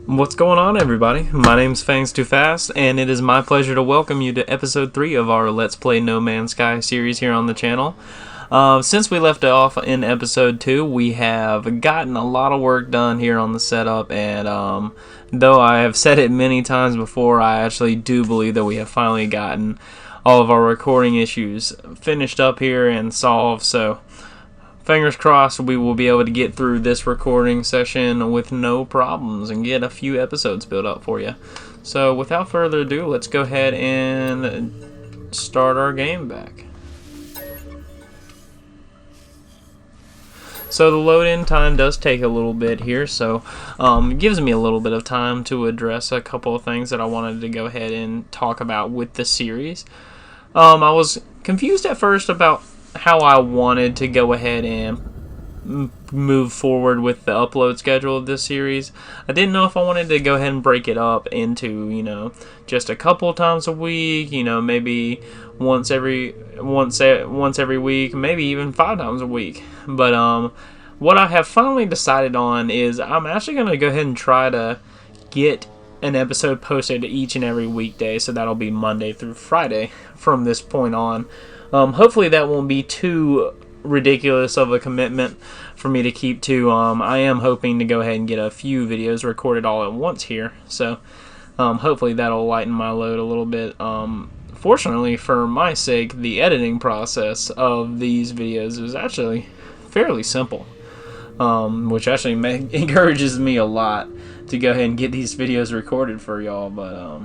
What's going on, everybody? My name's Fangs Too Fast, and it is my pleasure to welcome you to episode 3 of our Let's Play No Man's Sky series here on the channel. Since we left off in episode 2, we have gotten a lot of work done here on the setup, and though I have said it many times before, I actually do believe that we have finally gotten all of our recording issues finished up here and solved, so fingers crossed we will be able to get through this recording session with no problems and get a few episodes built up for you. So without further ado, let's go ahead and start our game back. So the load-in time does take a little bit here, so it gives me a little bit of time to address a couple of things that I wanted to go ahead and talk about with the series. I was confused at first about how I wanted to go ahead and move forward with the upload schedule of this series. I didn't know if I wanted to go ahead and break it up into, just a couple times a week, maybe once every week, maybe even 5 times a week. But what I have finally decided on is I'm actually going to go ahead and try to get an episode posted each and every weekday, so that'll be Monday through Friday from this point on. Hopefully that won't be too ridiculous of a commitment for me to keep to. I am hoping to go ahead and get a few videos recorded all at once here, so hopefully that'll lighten my load a little bit. Fortunately for my sake, the editing process of these videos is actually fairly simple, which actually encourages me a lot to go ahead and get these videos recorded for y'all, but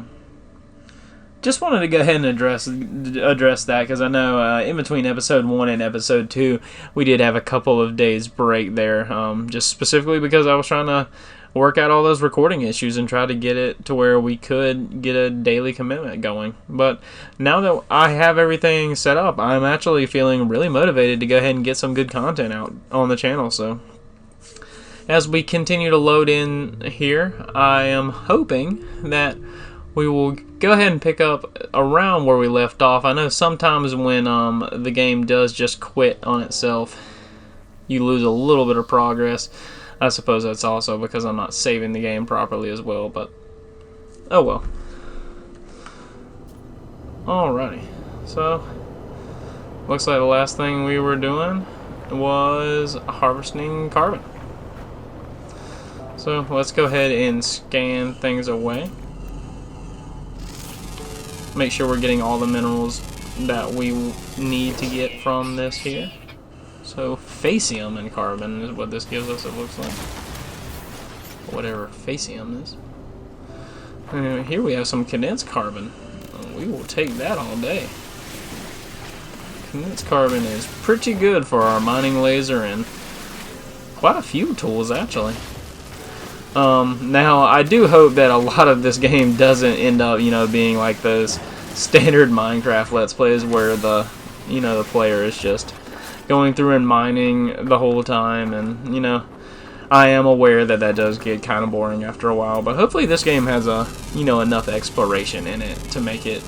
just wanted to go ahead and address that, because I know in between episode 1 and episode 2 we did have a couple of days break there, just specifically because I was trying to work out all those recording issues and try to get it to where we could get a daily commitment going. But now that I have everything set up, I'm actually feeling really motivated to go ahead and get some good content out on the channel. So as we continue to load in here, I am hoping that we will go ahead and pick up around where we left off. I know sometimes when the game does just quit on itself, you lose a little bit of progress. I suppose that's also because I'm not saving the game properly as well, but oh well. Alrighty, so looks like the last thing we were doing was harvesting carbon. So let's go ahead and scan things away. Make sure we're getting all the minerals that we need to get from this here. So facium and carbon is what this gives us, it looks like. Whatever facium is. And here we have some condensed carbon. We will take that all day. Condensed carbon is pretty good for our mining laser and quite a few tools actually. Now I do hope that a lot of this game doesn't end up, being like those standard Minecraft Let's Plays where the player is just going through and mining the whole time, and I am aware that that does get kind of boring after a while, but hopefully this game has enough exploration in it to make it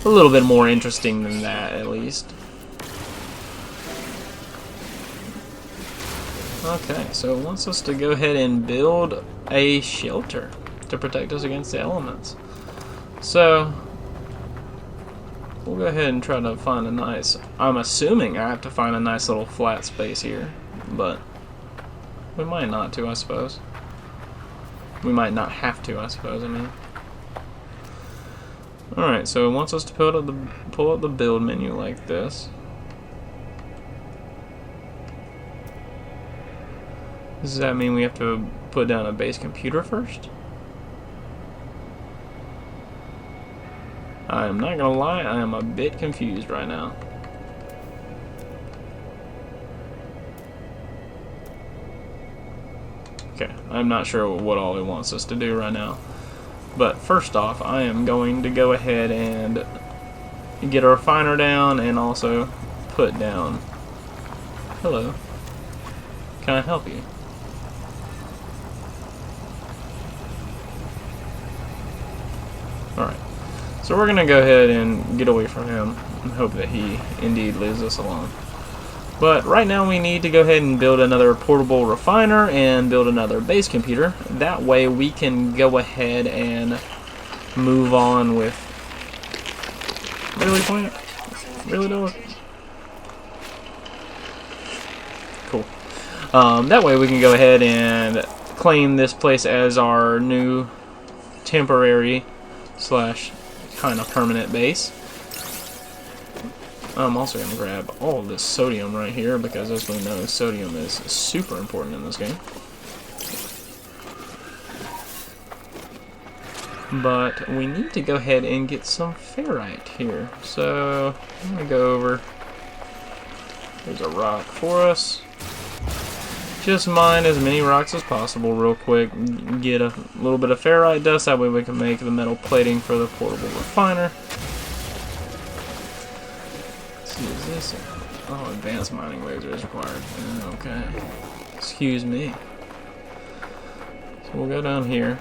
a little bit more interesting than that, at least. Okay, so it wants us to go ahead and build a shelter to protect us against the elements. So we'll go ahead and try to find a nice, I'm assuming I have to find a nice little flat space here, but we might not to, I suppose. We might not have to, I suppose, I mean. Alright, so it wants us to pull up the build menu like this. Does that mean we have to put down a base computer first? I am not gonna lie, I am a bit confused right now. Okay, I'm not sure what all it wants us to do right now. But first off, I am going to go ahead and get a refiner down and also put down... Hello. Can I help you? Alright, so we're going to go ahead and get away from him and hope that he indeed leaves us alone. But right now we need to go ahead and build another portable refiner and build another base computer. That way we can go ahead and move on with... Really, plant? Really, dog? Cool. That way we can go ahead and claim this place as our new temporary slash kind of permanent base. I'm also going to grab all this sodium right here because, as we know, sodium is super important in this game. But we need to go ahead and get some ferrite here. So I'm going to go over. There's a rock for us. Just mine as many rocks as possible real quick. Get a little bit of ferrite dust. That way we can make the metal plating for the portable refiner. Is this? Oh, advanced mining laser is required. Okay. Excuse me. So we'll go down here.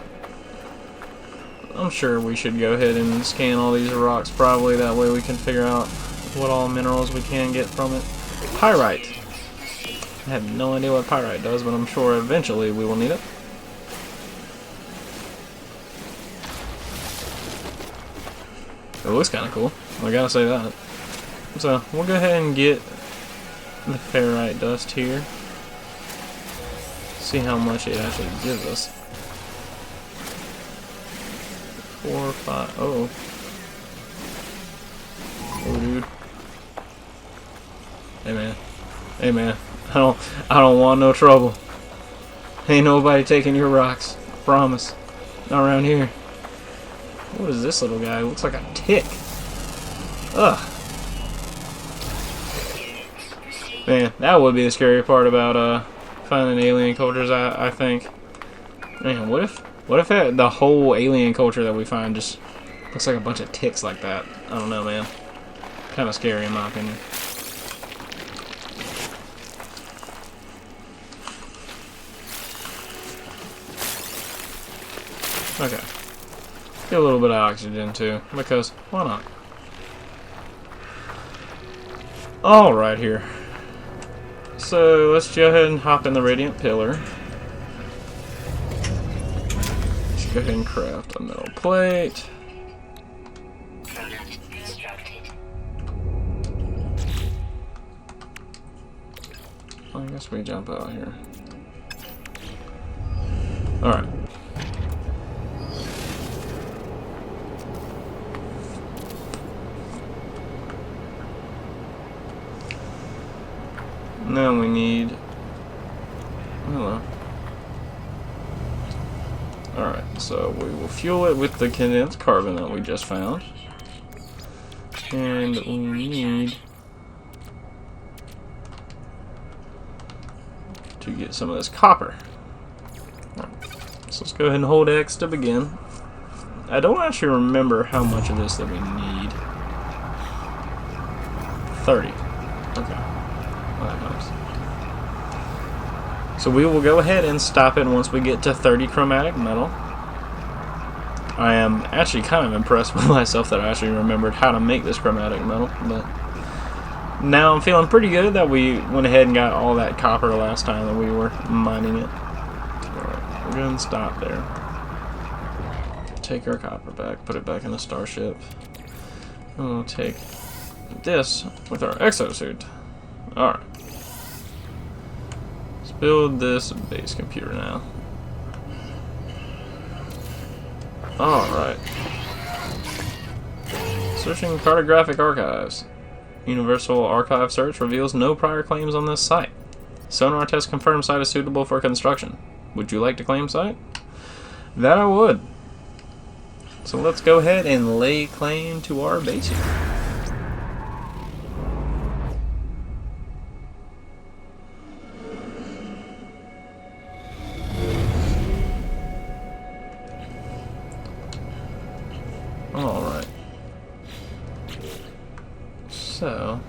I'm sure we should go ahead and scan all these rocks probably. That way we can figure out what all minerals we can get from it. Pyrite. I have no idea what pyrite does, but I'm sure eventually we will need it. It looks kind of cool. I gotta say that. So we'll go ahead and get the ferrite dust here. See how much it actually gives us. 4, 5. Oh. Oh, dude. Hey, man. Hey, man. I don't want no trouble. Ain't nobody taking your rocks. I promise. Not around here. What is this little guy? It looks like a tick. Ugh. Man, that would be the scary part about finding alien cultures. I think. Man, what if the whole alien culture that we find just looks like a bunch of ticks like that? I don't know, man. Kind of scary in my opinion. Okay. Get a little bit of oxygen too, because why not? All right, here. So let's go ahead and hop in the radiant pillar. Let's go ahead and craft a metal plate. I guess we jump out here. All right. Now we need... Hello. Alright, so we will fuel it with the condensed carbon that we just found. And we need to get some of this copper. Right. So let's go ahead and hold X to begin. I don't actually remember how much of this that we need. 30. Okay. So we will go ahead and stop it once we get to 30 chromatic metal. I am actually kind of impressed with myself that I actually remembered how to make this chromatic metal, but now I'm feeling pretty good that we went ahead and got all that copper last time that we were mining it. Alright, we're going to stop there. Take our copper back, put it back in the starship. And we'll take this with our exosuit. Alright. Build this base computer now. Alright. Searching cartographic archives. Universal Archive search reveals no prior claims on this site. Sonar test confirms site is suitable for construction. Would you like to claim site? That I would. So let's go ahead and lay claim to our base here. Alright. So,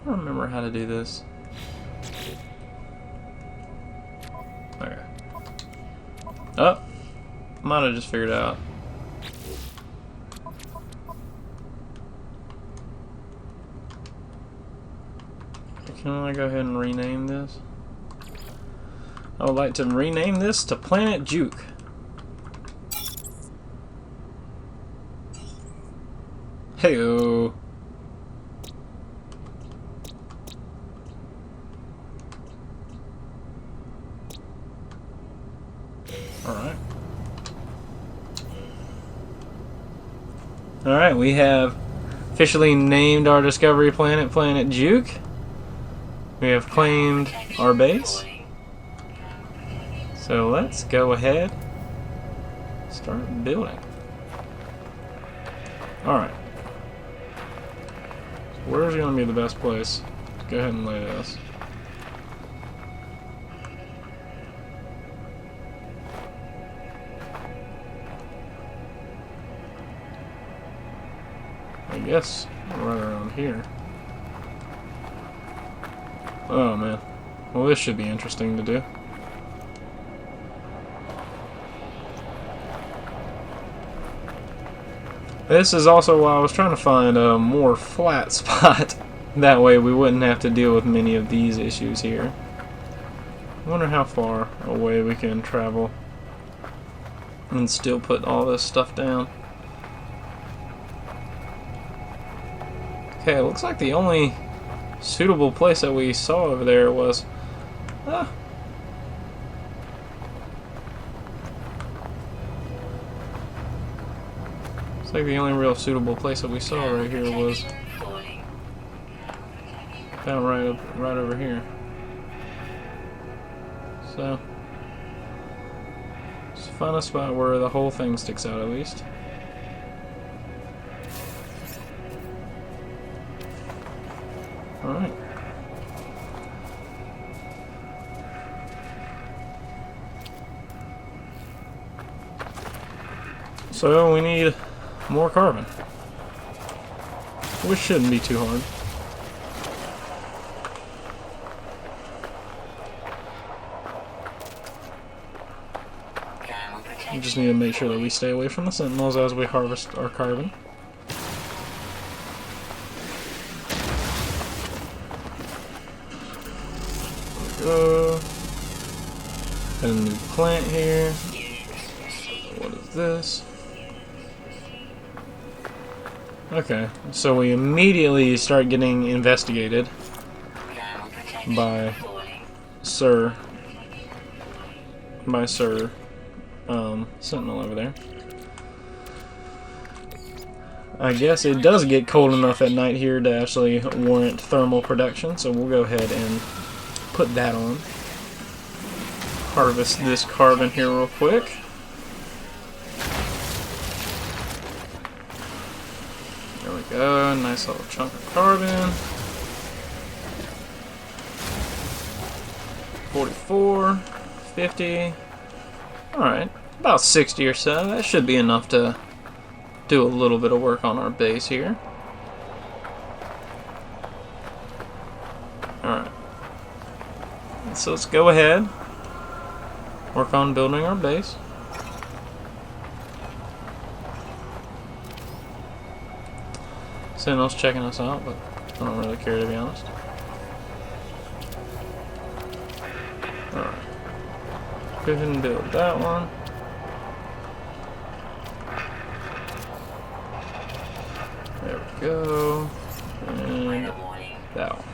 I don't remember how to do this. Okay. Oh! Might have just figured it out. Can I go ahead and rename this? I would like to rename this to Planet Juke. Heyo. Alright. Alright, we have officially named our discovery planet Planet Juke. We have claimed our base. So let's go ahead and start building. Alright. So where's going to be the best place? Let's go ahead and lay this. I guess right around here. Oh man. Well, this should be interesting to do. This is also why I was trying to find a more flat spot. That way we wouldn't have to deal with many of these issues here. I wonder how far away we can travel and still put all this stuff down. Okay, it looks like the only suitable place that we saw over there was... looks like the only real suitable place that we saw right here was about right over here. So let's find a spot where the whole thing sticks out at least. Alright. So we need more carbon, which shouldn't be too hard. We just need to make sure that we stay away from the sentinels as we harvest our carbon. Go. Got a new plant here. What is this? Okay, so we immediately start getting investigated by Sir Sentinel over there. I guess it does get cold enough at night here to actually warrant thermal protection, so we'll go ahead and put that on. Harvest this carbon here real quick. There we go, nice little chunk of carbon. 44, 50. Alright, about 60 or so. That should be enough to do a little bit of work on our base here. Alright. So let's go ahead, work on building our base. Sentinel's checking us out, but I don't really care, to be honest. Alright. Go ahead and build that one. There we go. And that one.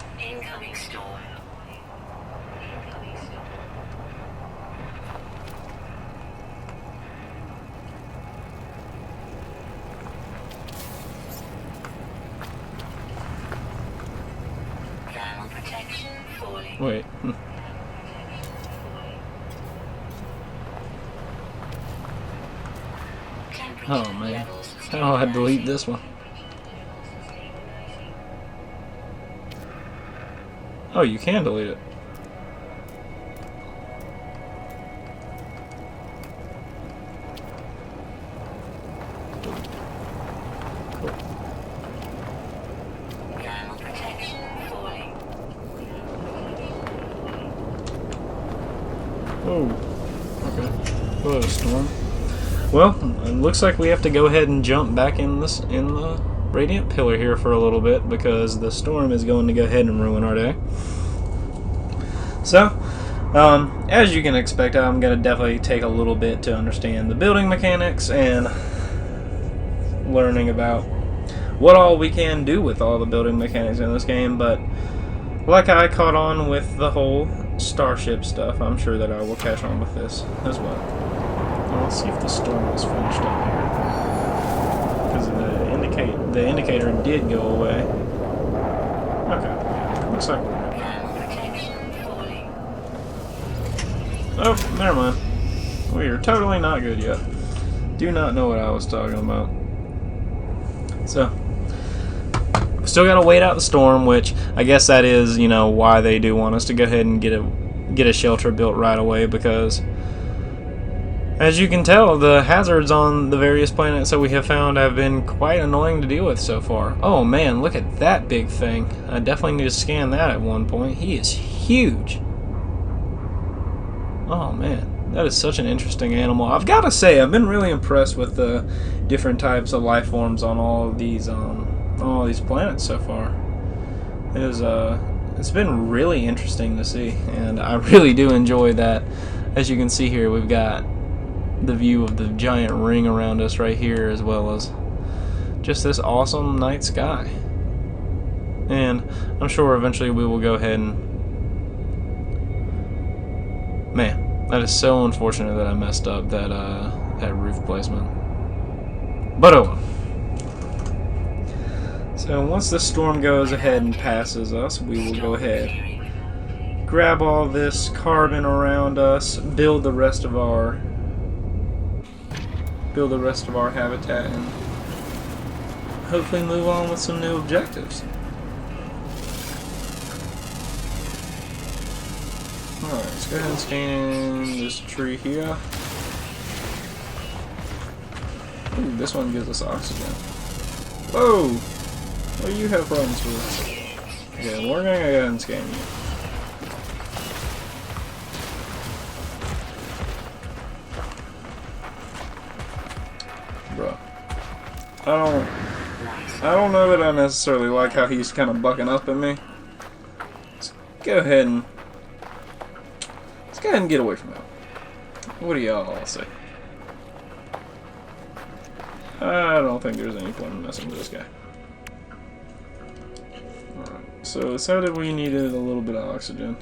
Wait. Oh man. How do I delete this one? Oh, you can delete it. Oh, okay. Oh, storm. Well, it looks like we have to go ahead and jump back in the Radiant Pillar here for a little bit because the storm is going to go ahead and ruin our day. So, as you can expect, I'm going to definitely take a little bit to understand the building mechanics and learning about what all we can do with all the building mechanics in this game, but like I caught on with the whole starship stuff, I'm sure that I will catch on with this as well. Now let's see if the storm is finished up here, because the indicator did go away. Okay, looks like we're good. Oh, never mind. We are totally not good yet. Do not know what I was talking about. So, still gotta wait out the storm, which I guess that is, you know, why they do want us to go ahead and get a shelter built right away, because as you can tell, the hazards on the various planets that we have found have been quite annoying to deal with so far. Oh man, look at that big thing. I definitely need to scan that at one point. He is huge. Oh man, that is such an interesting animal. I've got to say, I've been really impressed with the different types of life forms on all of these planets so far. It's been really interesting to see, and I really do enjoy that. As you can see here, we've got the view of the giant ring around us right here, as well as just this awesome night sky. And I'm sure eventually we will go ahead and... Man, that is so unfortunate that I messed up that roof placement. But oh well. So once the storm goes ahead and passes us, we will go ahead, grab all this carbon around us, build the rest of our habitat, and hopefully move on with some new objectives. Alright, let's go ahead and scan this tree here. Ooh, this one gives us oxygen. Whoa! What do you have problems with? Yeah, we're gonna go ahead and scan you. Bro. I don't know that I necessarily like how he's kind of bucking up at me. Let's go ahead and get away from him. What do y'all say? I don't think there's any point in messing with this guy. Alright, so it said that we needed a little bit of oxygen.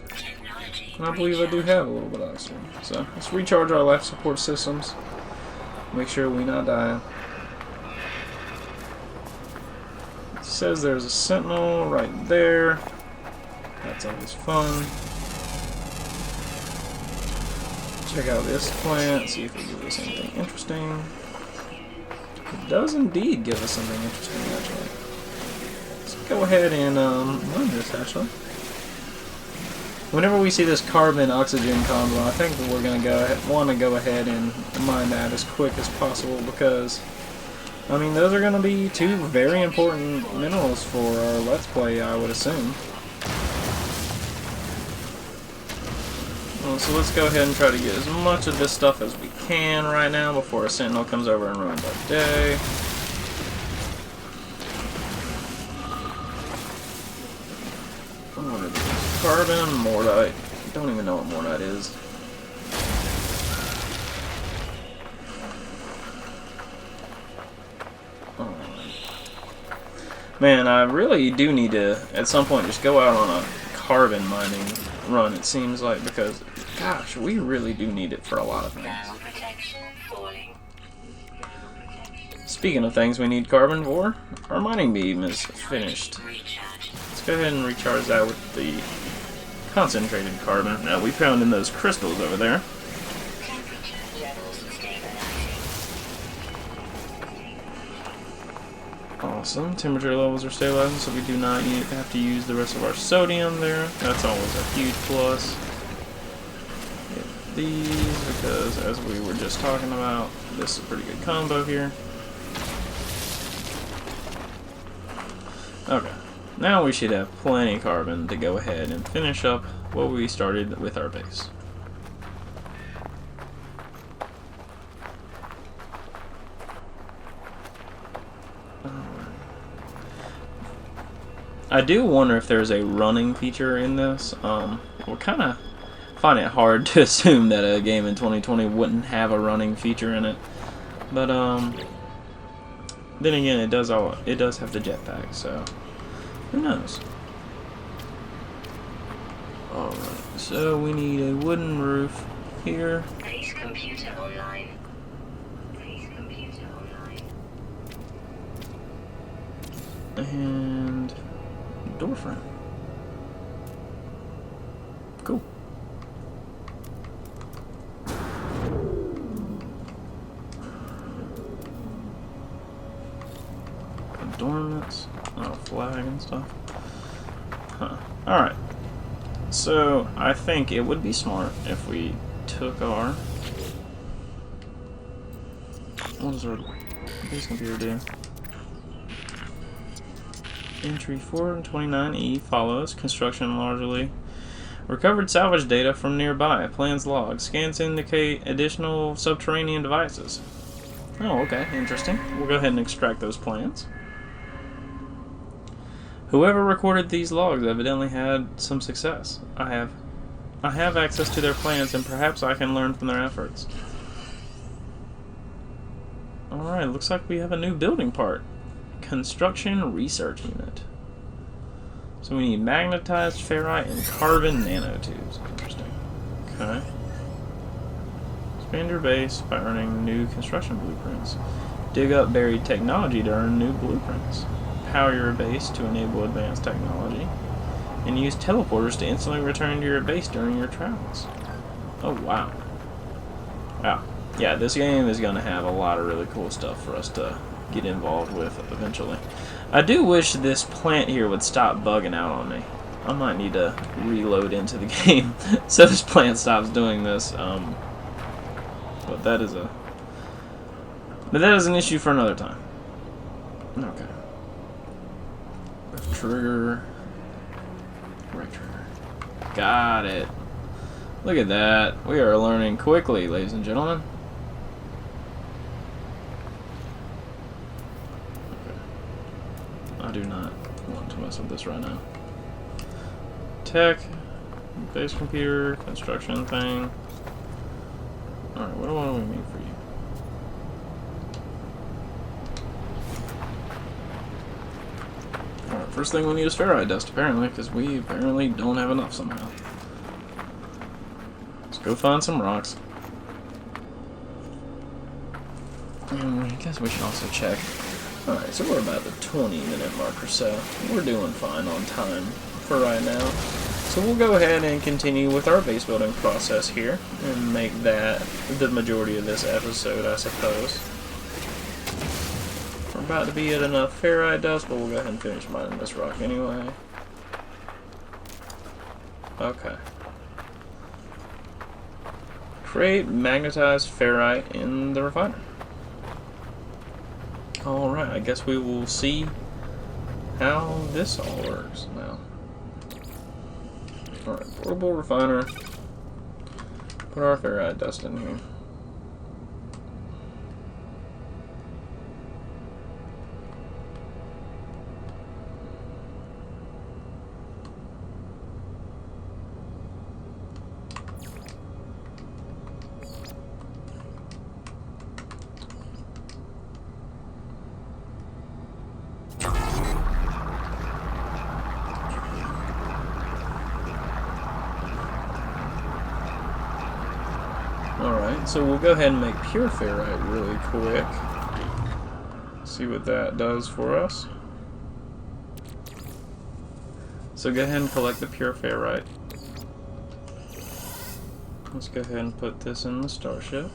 And I believe I do have a little bit of oxygen. So let's recharge our life support systems. Make sure we not die. It says there's a sentinel right there. That's always fun. Check out this plant, see if it gives us anything interesting. It does indeed give us something interesting, actually. Let's go ahead and run this, actually. Whenever we see this carbon-oxygen combo, I think that we're going to want to go ahead and mine that as quick as possible, because, I mean, those are going to be two very important minerals for our Let's Play, I would assume. Well, so let's go ahead and try to get as much of this stuff as we can right now before a sentinel comes over and ruins our day. What is this? Carbon, mortite. Don't even know what mortite is. Man, I really do need to, at some point, just go out on a carbon mining run, it seems like, because, gosh, we really do need it for a lot of things. Speaking of things we need carbon for, our mining beam is finished. Let's go ahead and recharge that with the concentrated carbon that we found in those crystals over there. Awesome. Temperature levels are stabilizing, so we do not have to use the rest of our sodium there. That's always a huge plus. Get these, because as we were just talking about, this is a pretty good combo here. Okay. Now we should have plenty of carbon to go ahead and finish up what we started with our base. I do wonder if there's a running feature in this. We're kind of find it hard to assume that a game in 2020 wouldn't have a running feature in it. But then again, it does have the jetpack, so who knows? All right, so we need a wooden roof here. Base computer online. Base computer online. And door frame. Cool. Adornments. Oh, flag and stuff. Huh. Alright. So, I think it would be smart if we took our... What does our base computer do? Entry 429E follows. Construction largely. Recovered salvage data from nearby. Plans log. Scans indicate additional subterranean devices. Oh, okay. Interesting. We'll go ahead and extract those plans. Whoever recorded these logs evidently had some success. I have access to their plans, and perhaps I can learn from their efforts. Alright, looks like we have a new building part. Construction Research Unit. So we need magnetized ferrite and carbon nanotubes. Interesting. Okay. Expand your base by earning new construction blueprints. Dig up buried technology to earn new blueprints. Power your base to enable advanced technology. And use teleporters to instantly return to your base during your travels. Oh, wow. Wow. Yeah, this game is going to have a lot of really cool stuff for us to get involved with eventually. I do wish this plant here would stop bugging out on me. I might need to reload into the game so this plant stops doing this. But that is an issue for another time. Okay. Left trigger. Right trigger. Got it. Look at that. We are learning quickly, ladies and gentlemen. I do not want to mess with this right now. Tech, base computer, construction thing. Alright, what do we need for you? Alright, first thing we need is ferrite dust, apparently, because we apparently don't have enough somehow. Let's go find some rocks. And I guess we should also check. Alright, so we're about the 20-minute mark or so. We're doing fine on time for right now. So we'll go ahead and continue with our base building process here and make that the majority of this episode, I suppose. We're about to be at enough ferrite dust, but we'll go ahead and finish mining this rock anyway. Okay. Create magnetized ferrite in the refiner. Alright, I guess we will see how this all works now. Alright, portable refiner. Put our ferrite dust in here. Alright, so we'll go ahead and make pure ferrite really quick. See what that does for us. So go ahead and collect the pure ferrite. Let's go ahead and put this in the starship.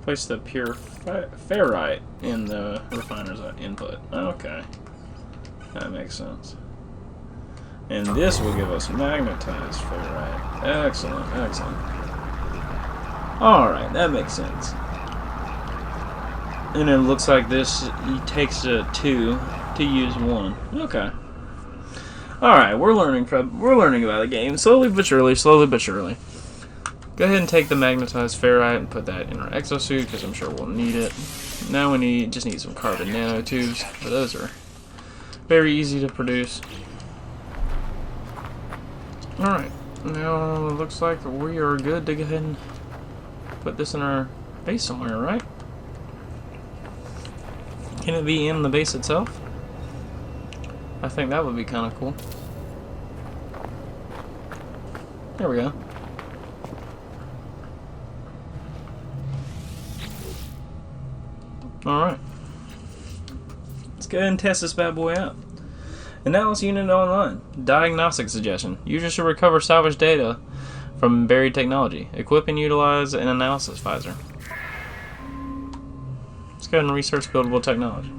Place the pure ferrite in the refiner's input. Okay. That makes sense. And this will give us magnetized ferrite. Excellent, excellent. Alright, that makes sense. And it looks like this takes 2 to use 1. Okay. Alright, we're learning about the game. Slowly but surely, slowly but surely. Go ahead and take the magnetized ferrite and put that in our exosuit, because I'm sure we'll need it. Now we just need some carbon nanotubes. But those are Very easy to produce. Alright, now it looks like we are good to go ahead and put this in our base somewhere, right? Can it be in the base itself? I think that would be kind of cool. There we go. Alright. Let's go ahead and test this bad boy out. Analysis unit online. Diagnostic suggestion. Users should recover salvaged data from buried technology. Equip and utilize an analysis visor. Let's go ahead and research buildable technology.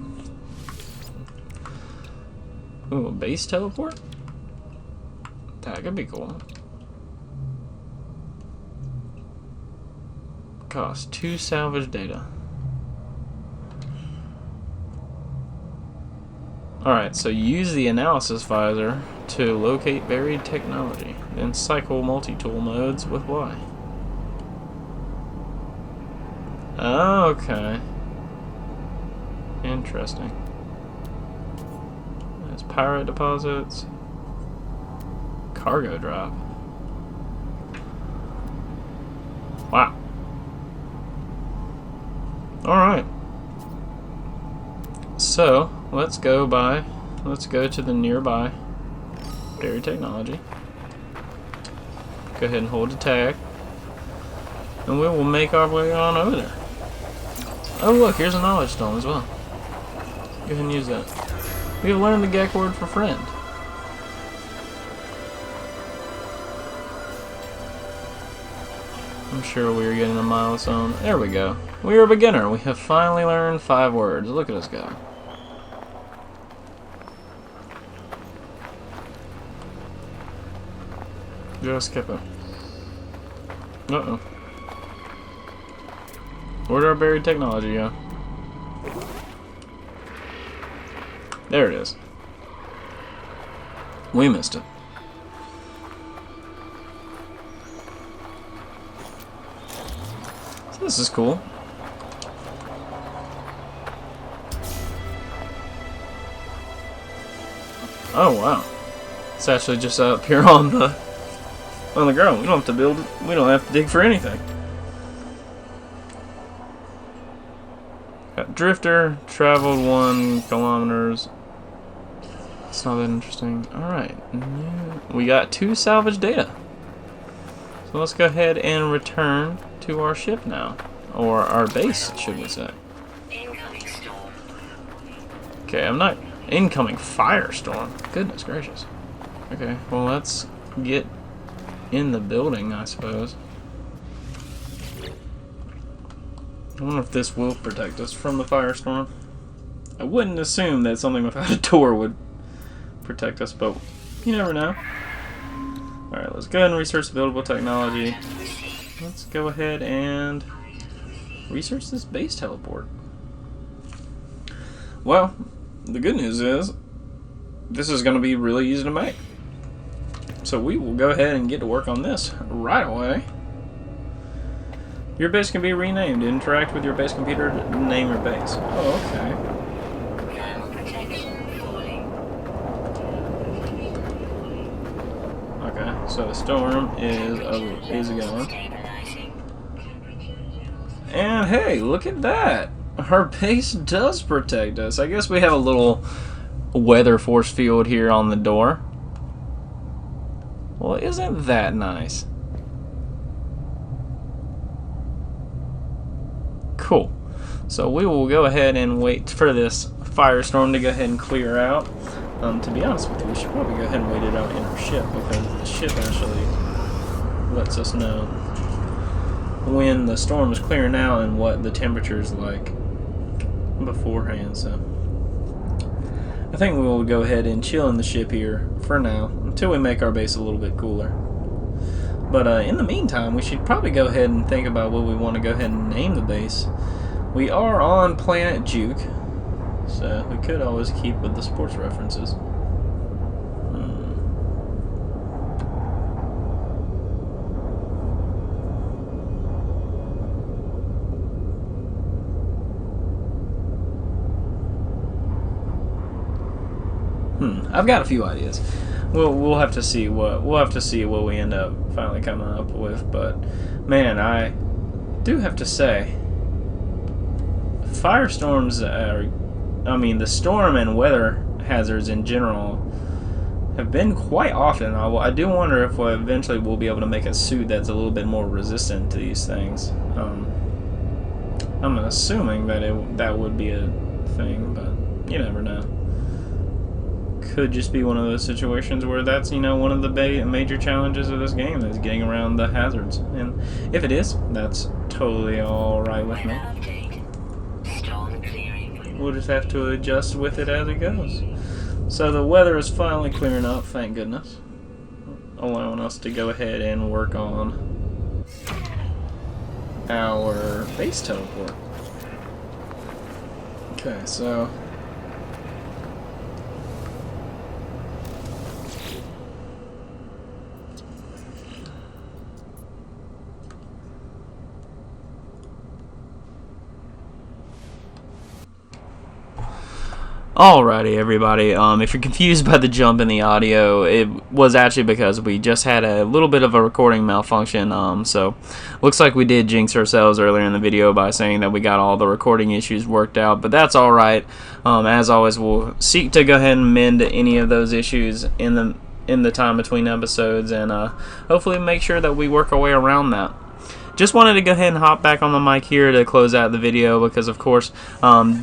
Ooh, a base teleport? That could be cool. Cost 2 salvage data. Alright, so use the analysis visor to locate buried technology. Then cycle multi-tool modes with Y. Okay. Interesting. There's pirate deposits. Cargo drop. Wow. Alright. So, let's go to the nearby buried technology. Go ahead and hold attack. And we will make our way on over there. Oh look, here's a knowledge stone as well. Go ahead and use that. We have learned the Gek word for friend. I'm sure we are getting a milestone. There we go. We are a beginner. We have finally learned 5 words. Look at us go. Just skip it. Uh-oh. Where'd our buried technology go? There it is. We missed it. So this is cool. Oh wow. It's actually just up here on the ground. We don't have to build it. We don't have to dig for anything. Got drifter, traveled 1 kilometers. It's not that interesting. Alright. We got 2 salvage data. So let's go ahead and return to our ship now. Or our base, should we say. Incoming storm. Okay, I'm not... Incoming firestorm. Goodness gracious. Okay, well let's get in the building, I suppose. I wonder if this will protect us from the firestorm. I wouldn't assume that something without a door would protect us, but you never know. Alright, let's go ahead and research the buildable technology. Let's go ahead and research this base teleport. Well, the good news is this is going to be really easy to make. So we will go ahead and get to work on this right away. Your base can be renamed. Interact with your base computer to name your base. Oh, okay. Thermal protection falling. Okay, so the storm is going. Stabilizing. And hey, look at that. Our base does protect us. I guess we have a little weather force field here on the door. Well, isn't that nice? Cool. So we will go ahead and wait for this firestorm to go ahead and clear out. To be honest with you, we should probably go ahead and wait it out in our ship, because the ship actually lets us know when the storm is clearing out and what the temperature is like beforehand. So I think we will go ahead and chill in the ship here for now until we make our base a little bit cooler. But in the meantime, we should probably go ahead and think about what we want to go ahead and name the base. We are on Planet Juke, so we could always keep with the sports references. I've got a few ideas. We'll have to see what we end up finally coming up with. But man, I do have to say, firestorms the storm and weather hazards in general have been quite often. I do wonder if eventually we'll be able to make a suit that's a little bit more resistant to these things. I'm assuming that would be a thing, but you never know. Could just be one of those situations where that's one of the major challenges of this game is getting around the hazards. And if it is, that's totally all right with me. Update. Storm clearing. We'll just have to adjust with it as it goes. So the weather is finally clearing up, thank goodness, allowing us to go ahead and work on our base teleport. Okay, so alrighty, everybody. If you're confused by the jump in the audio, it was actually because we just had a little bit of a recording malfunction. So looks like we did jinx ourselves earlier in the video by saying that we got all the recording issues worked out, but that's alright. As always, we'll seek to go ahead and mend any of those issues in the time between episodes, and hopefully make sure that we work our way around that. Just wanted to go ahead and hop back on the mic here to close out the video because, of course,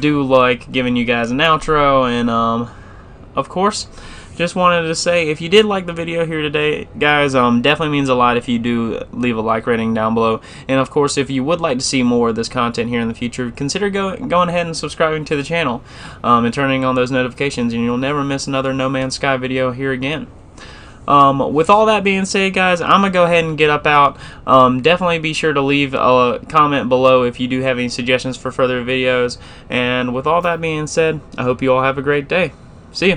do like giving you guys an outro, and of course, just wanted to say if you did like the video here today, guys, definitely means a lot if you do leave a like rating down below. And of course, if you would like to see more of this content here in the future, consider going ahead and subscribing to the channel and turning on those notifications, and you'll never miss another No Man's Sky video here again. With all that being said, guys, I'm going to go ahead and get up out. Definitely be sure to leave a comment below if you do have any suggestions for further videos. And with all that being said, I hope you all have a great day. See ya.